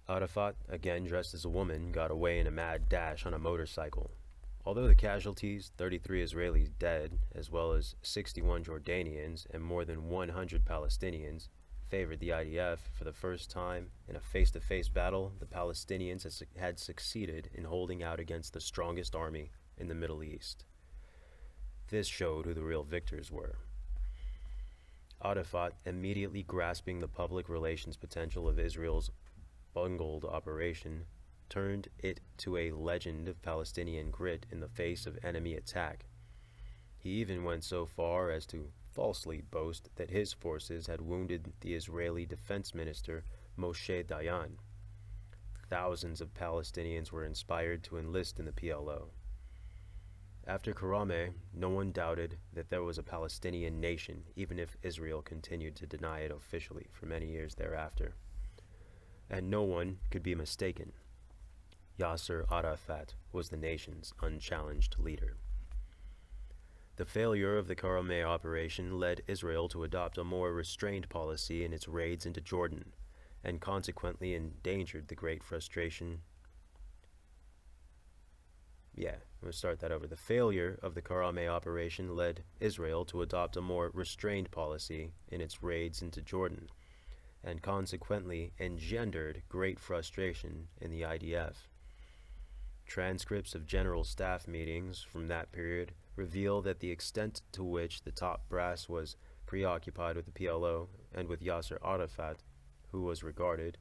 Arafat, again dressed as a woman, got away in a mad dash on a motorcycle. Although the casualties, 33 Israelis dead, as well as 61 Jordanians and more than 100 Palestinians, favored the IDF, for the first time in a face-to-face battle, the Palestinians had succeeded in holding out against the strongest army in the Middle East. This showed who the real victors were. Arafat, immediately grasping the public relations potential of Israel's bungled operation, turned it to a legend of Palestinian grit in the face of enemy attack. He even went so far as to falsely boast that his forces had wounded the Israeli defense minister Moshe Dayan. Thousands of Palestinians were inspired to enlist in the PLO. After Karameh, no one doubted that there was a Palestinian nation, even if Israel continued to deny it officially for many years thereafter. And no one could be mistaken. Yasser Arafat was the nation's unchallenged leader. The failure of the Karameh operation led Israel to adopt a more restrained policy in its raids into Jordan, and consequently endangered the Great Frustration. I'm going to start that over. The failure of the Karameh operation led Israel to adopt a more restrained policy in its raids into Jordan, and consequently engendered great frustration in the IDF. Transcripts of general staff meetings from that period reveal that the extent to which the top brass was preoccupied with the PLO and with Yasser Arafat, who was regarded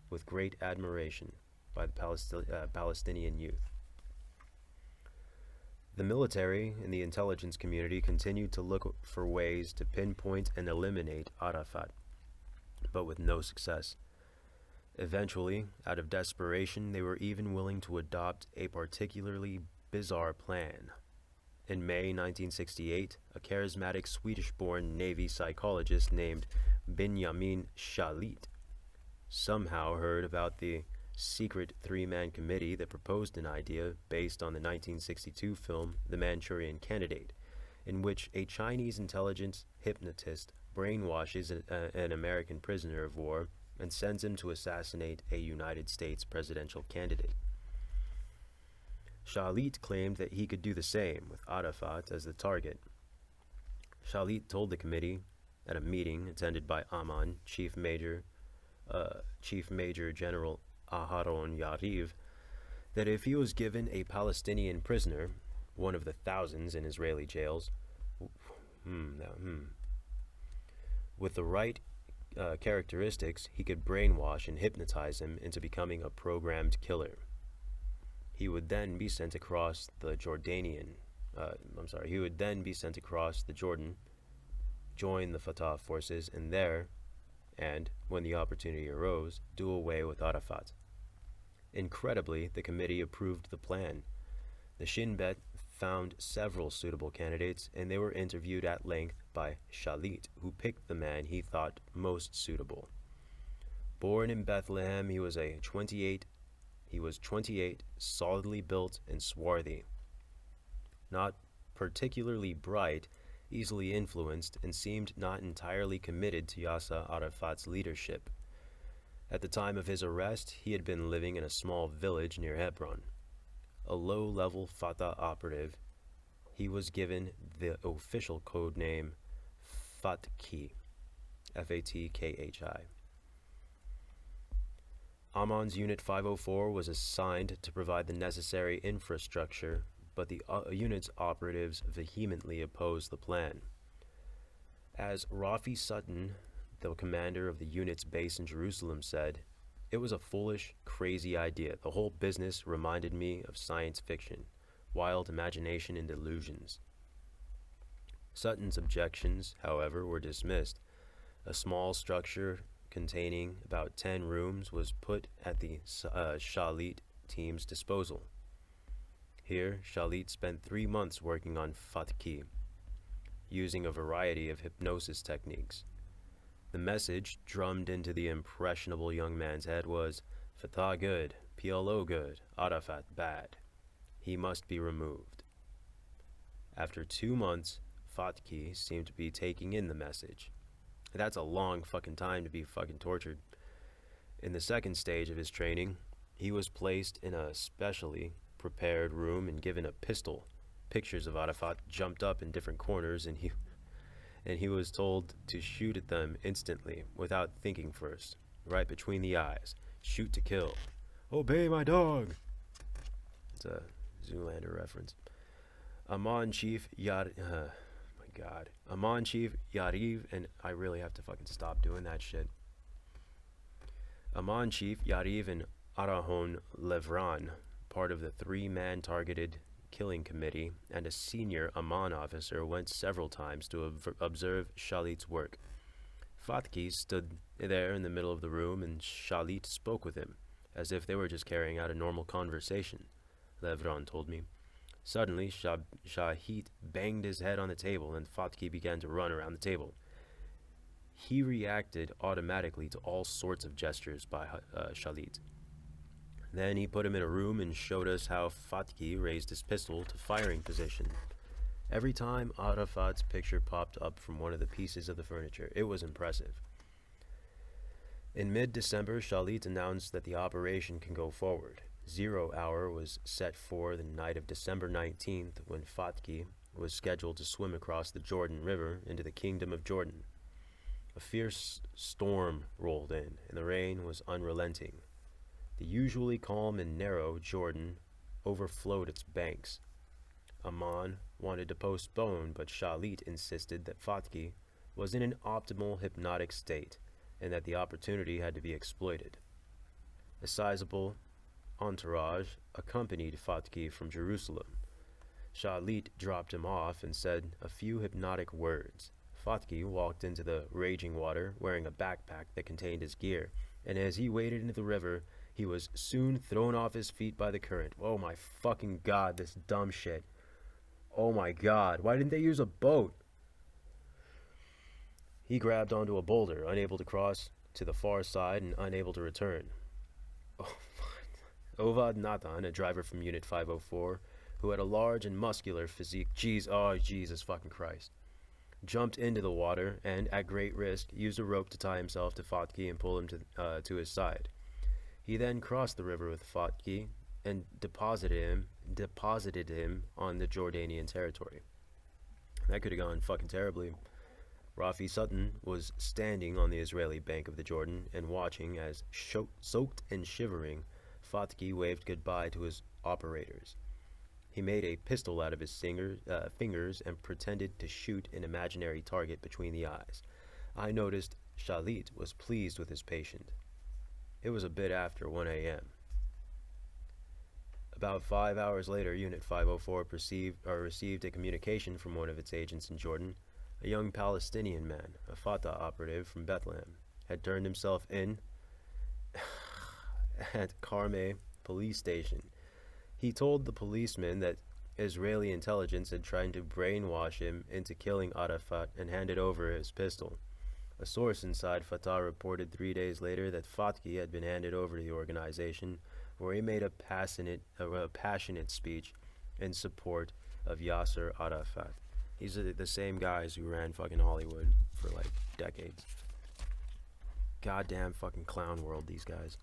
with great admiration by the Palestinian youth. The military and the intelligence community continued to look for ways to pinpoint and eliminate Arafat, but with no success. Eventually, out of desperation, they were even willing to adopt a particularly bizarre plan. In May 1968, a charismatic Swedish-born Navy psychologist named Benjamin Shalit somehow heard about the secret three-man committee that proposed an idea based on the 1962 film The Manchurian Candidate, in which a Chinese intelligence hypnotist brainwashes an American prisoner of war and sends him to assassinate a United States presidential candidate. Shalit claimed that he could do the same with Arafat as the target. Shalit told the committee at a meeting attended by Amman Chief Major General Aharon Yariv that if he was given a Palestinian prisoner, one of the thousands in Israeli jails, with the right characteristics, he could brainwash and hypnotize him into becoming a programmed killer. He would then be sent across the Jordan, join the Fatah forces, and there, and when the opportunity arose, do away with Arafat. Incredibly, the committee approved the plan. The Shin Bet found several suitable candidates, and they were interviewed at length by Shalit, who picked the man he thought most suitable. Born in Bethlehem, he was 28, solidly built and swarthy. Not particularly bright, easily influenced, and seemed not entirely committed to Yasser Arafat's leadership. At the time of his arrest, he had been living in a small village near Hebron. A low-level Fatah operative, he was given the official code name Fatkhi, Fatkhi. Amman's Unit 504 was assigned to provide the necessary infrastructure, but the unit's operatives vehemently opposed the plan. As Rafi Sutton, the commander of the unit's base in Jerusalem, said, "It was a foolish, crazy idea. The whole business reminded me of science fiction, wild imagination and delusions." Sutton's objections, however, were dismissed. A small structure containing about 10 rooms was put at the Shalit team's disposal. Here, Shalit spent 3 months working on Fatkhi, using a variety of hypnosis techniques. The message drummed into the impressionable young man's head was, Fatah good, PLO good, Arafat bad. He must be removed. After 2 months, Fatkhi seemed to be taking in the message. That's a long fucking time to be fucking tortured. In the second stage of his training, he was placed in a specially prepared room and given a pistol. Pictures of Arafat jumped up in different corners, and he was told to shoot at them instantly, without thinking first, right between the eyes. Shoot to kill. Obey my dog! It's a Zoolander reference. Amon Chief Yariv, and I really have to fucking stop doing that shit. Amon Chief Yariv and Arahon Levran, part of the 3-man targeted killing committee, and a senior Amman officer went several times to observe Shalit's work. Fatki stood there in the middle of the room, and Shalit spoke with him, as if they were just carrying out a normal conversation, Levran told me. Suddenly, Shahid banged his head on the table, and Fatki began to run around the table. He reacted automatically to all sorts of gestures by Shalit. Then he put him in a room and showed us how Fatki raised his pistol to firing position. Every time Arafat's picture popped up from one of the pieces of the furniture, it was impressive. In mid-December, Shalit announced that the operation can go forward. 0 hour was set for the night of December 19th, when Fatki was scheduled to swim across the Jordan River into the Kingdom of Jordan. A fierce storm rolled in, and the rain was unrelenting. The usually calm and narrow Jordan overflowed its banks. Amman wanted to postpone, but Shalit insisted that Fatki was in an optimal hypnotic state, and that the opportunity had to be exploited. A sizable entourage accompanied Fatki from Jerusalem. Shalit dropped him off and said a few hypnotic words. Fatki walked into the raging water wearing a backpack that contained his gear, and as he waded into the river, he was soon thrown off his feet by the current. Oh my fucking god, this dumb shit. Oh my god, why didn't they use a boat? He grabbed onto a boulder, unable to cross to the far side and unable to return. Ovad Nathan, a driver from Unit 504, who had a large and muscular physique, Jesus fucking Christ, jumped into the water and, at great risk, used a rope to tie himself to Fatki and pull him to his side. He then crossed the river with Fatki and deposited him on the Jordanian territory. That could have gone fucking terribly. Rafi Sutton was standing on the Israeli bank of the Jordan and watching as, soaked and shivering, Fatki waved goodbye to his operators. He made a pistol out of his fingers and pretended to shoot an imaginary target between the eyes. I noticed Shalit was pleased with his patient. It was a bit after 1 a.m. About 5 hours later, Unit 504 received a communication from one of its agents in Jordan. A young Palestinian man, a Fatah operative from Bethlehem, had turned himself in at Karameh police station. He told the policeman that Israeli intelligence had tried to brainwash him into killing Arafat and handed over his pistol. A source inside Fatah reported 3 days later that Fatki had been handed over to the organization, where he made a passionate speech in support of Yasser Arafat. These are the same guys who ran fucking Hollywood for like decades. Goddamn fucking clown world, these guys.